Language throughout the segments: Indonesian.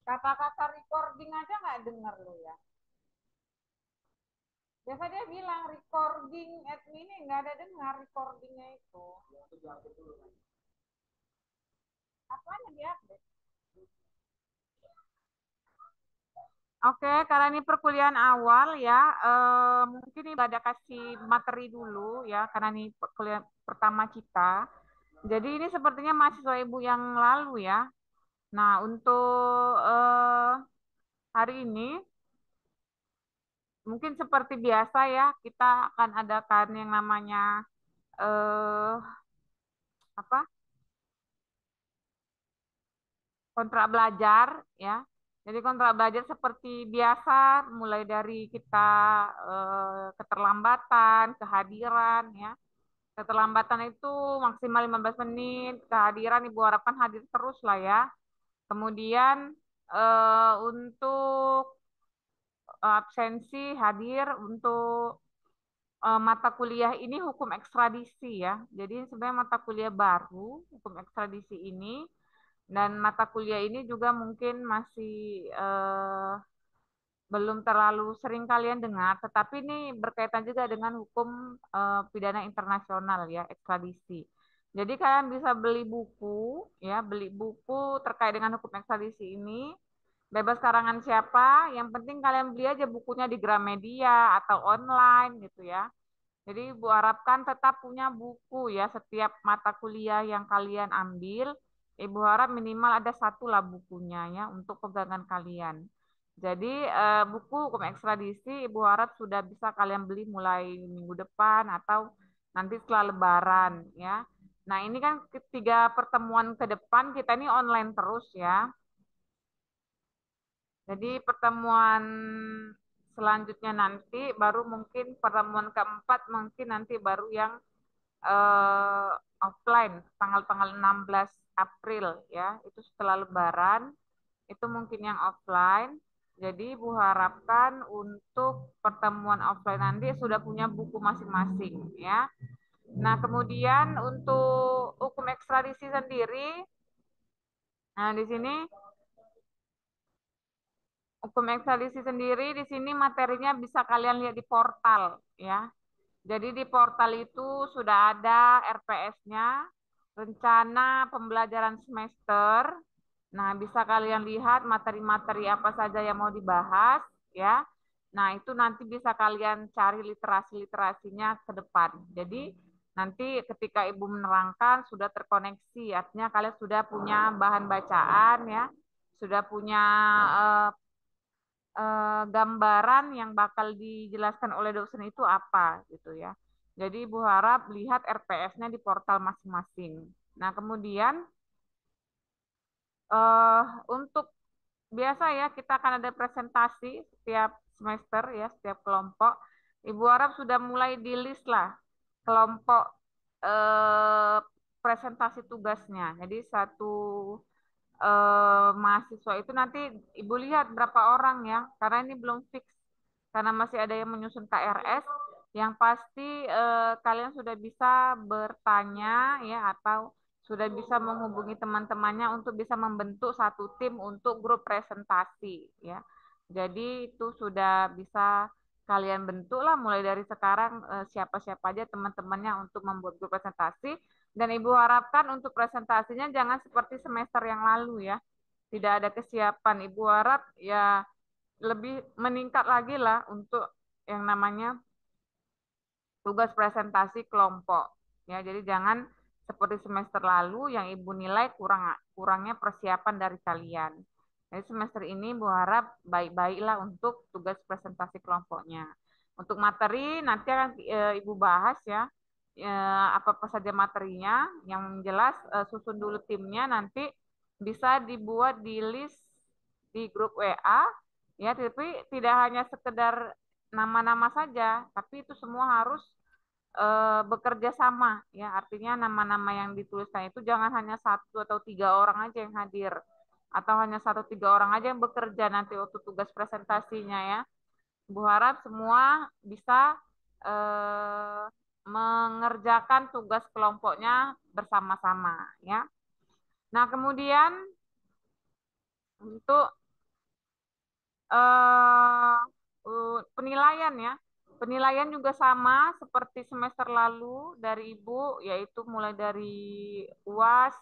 Kata-kata recording aja nggak denger lu ya. Biasa dia bilang recording admin ini nggak ada dengar recordingnya itu. Apanya diupdate? Oke, karena ini perkuliahan awal ya, mungkin ini ada kasih materi dulu ya, karena ini perkuliahan pertama kita. Jadi ini sepertinya mahasiswa ibu yang lalu ya. Nah, untuk hari ini mungkin seperti biasa ya, kita akan adakan yang namanya eh, apa kontrak belajar ya. Jadi kontrak belajar seperti biasa, mulai dari kita keterlambatan, kehadiran ya. Keterlambatan itu maksimal 15 menit, kehadiran Ibu harapkan hadir terus lah ya. Kemudian untuk absensi hadir untuk mata kuliah ini hukum ekstradisi ya. Jadi sebenarnya mata kuliah baru, hukum ekstradisi ini, dan mata kuliah ini juga mungkin masih belum terlalu sering kalian dengar, tetapi ini berkaitan juga dengan hukum pidana internasional ya, ekstradisi. Jadi kalian bisa beli buku ya, beli buku terkait dengan hukum ekstradisi ini, bebas karangan siapa, yang penting kalian beli aja bukunya di Gramedia atau online gitu ya. Jadi Ibu harapkan tetap punya buku ya setiap mata kuliah yang kalian ambil. Ibu harap minimal ada satu lah bukunya ya untuk pegangan kalian. Jadi buku hukum ekstradisi Ibu harap sudah bisa kalian beli mulai minggu depan atau nanti setelah Lebaran ya. Nah ini kan ketiga pertemuan ke depan kita ini online terus ya. Jadi pertemuan selanjutnya nanti baru mungkin pertemuan keempat mungkin nanti baru yang eh, offline tanggal-tanggal 16 April ya, itu setelah Lebaran, itu mungkin yang offline. Jadi Ibu harapkan untuk pertemuan offline nanti sudah punya buku masing-masing ya. Nah, kemudian untuk hukum ekstradisi sendiri, nah di sini hukum ekstradisi sendiri di sini materinya bisa kalian lihat di portal ya. Jadi di portal itu sudah ada RPS-nya, rencana pembelajaran semester. Nah, bisa kalian lihat materi-materi apa saja yang mau dibahas, ya. Nah, itu nanti bisa kalian cari literasi-literasinya ke depan. Jadi, nanti ketika Ibu menerangkan sudah terkoneksi, artinya kalian sudah punya bahan bacaan, ya. Sudah punya eh, gambaran yang bakal dijelaskan oleh dosen itu apa gitu ya. Jadi Ibu harap lihat RPS-nya di portal masing-masing. Nah, kemudian untuk biasa ya kita akan ada presentasi setiap semester ya, setiap kelompok. Ibu harap sudah mulai di list lah kelompok eh, presentasi tugasnya. Jadi satu mahasiswa itu nanti Ibu lihat berapa orang ya, karena ini belum fix, karena masih ada yang menyusun KRS. Yang pasti kalian sudah bisa bertanya ya atau sudah bisa menghubungi teman-temannya untuk bisa membentuk satu tim untuk grup presentasi ya. Jadi itu sudah bisa kalian bentuk lah mulai dari sekarang siapa-siapa aja teman-temannya untuk membuat grup presentasi. Dan Ibu harapkan untuk presentasinya jangan seperti semester yang lalu ya. Tidak ada kesiapan. Ibu harap ya lebih meningkat lagi lah untuk yang namanya tugas presentasi kelompok. Ya, jadi jangan seperti semester lalu yang Ibu nilai kurangnya persiapan dari kalian. Jadi semester ini Ibu harap baik-baiklah untuk tugas presentasi kelompoknya. Untuk materi nanti akan Ibu bahas ya apa-apa saja materinya. Yang jelas susun dulu timnya nanti bisa dibuat di list di grup WA ya, tapi tidak hanya sekedar nama-nama saja, tapi itu semua harus bekerja sama ya, artinya nama-nama yang dituliskan itu jangan hanya satu atau tiga orang aja yang hadir atau hanya satu tiga orang aja yang bekerja nanti waktu tugas presentasinya ya. Bu harap semua bisa eh, mengerjakan tugas kelompoknya bersama-sama ya. Nah, kemudian untuk eh, penilaian ya. Penilaian juga sama seperti semester lalu dari Ibu, yaitu mulai dari UAS,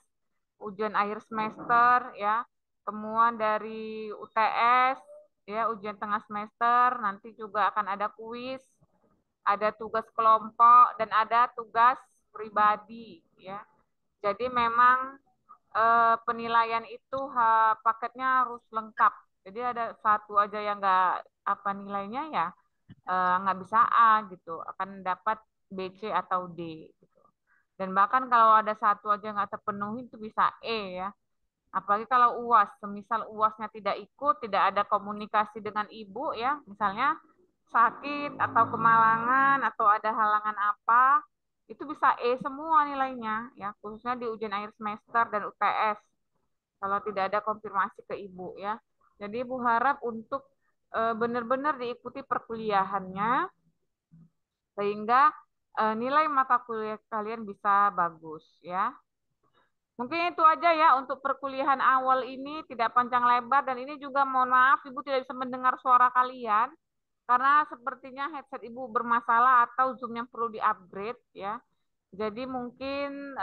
ujian akhir semester ya, kemudian dari UTS ya, ujian tengah semester, nanti juga akan ada kuis, ada tugas kelompok dan ada tugas pribadi ya. Jadi memang penilaian itu paketnya harus lengkap. Jadi ada satu aja yang nggak apa nilainya ya nggak bisa A gitu, akan dapat B, C atau D gitu. Dan bahkan kalau ada satu aja nggak terpenuhi itu bisa E ya. Apalagi kalau UAS, semisal UASnya tidak ikut, tidak ada komunikasi dengan ibu ya, misalnya sakit atau kemalangan atau ada halangan apa, itu bisa E semua nilainya ya, khususnya di ujian akhir semester dan UTS kalau tidak ada konfirmasi ke ibu ya. Jadi ibu harap untuk benar-benar diikuti perkuliahannya sehingga nilai mata kuliah kalian bisa bagus ya. Mungkin itu aja ya untuk perkuliahan awal ini tidak panjang lebar dan ini juga mohon maaf Ibu tidak bisa mendengar suara kalian karena sepertinya headset Ibu bermasalah atau Zoom yang perlu di-upgrade ya. Jadi mungkin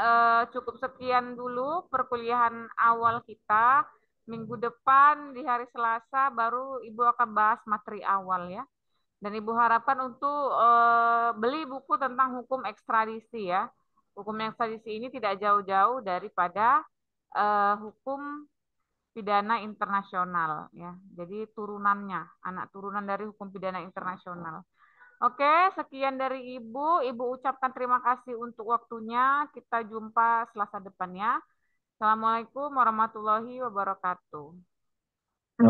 cukup sekian dulu perkuliahan awal kita. Minggu depan di hari Selasa baru Ibu akan bahas materi awal ya. Dan Ibu harapkan untuk beli buku tentang hukum ekstradisi ya. Hukum ekstradisi ini tidak jauh-jauh daripada hukum pidana internasional ya. Jadi turunannya, anak turunan dari hukum pidana internasional. Oke, sekian dari Ibu. Ibu ucapkan terima kasih untuk waktunya. Kita jumpa Selasa depan ya. Assalamualaikum warahmatullahi wabarakatuh.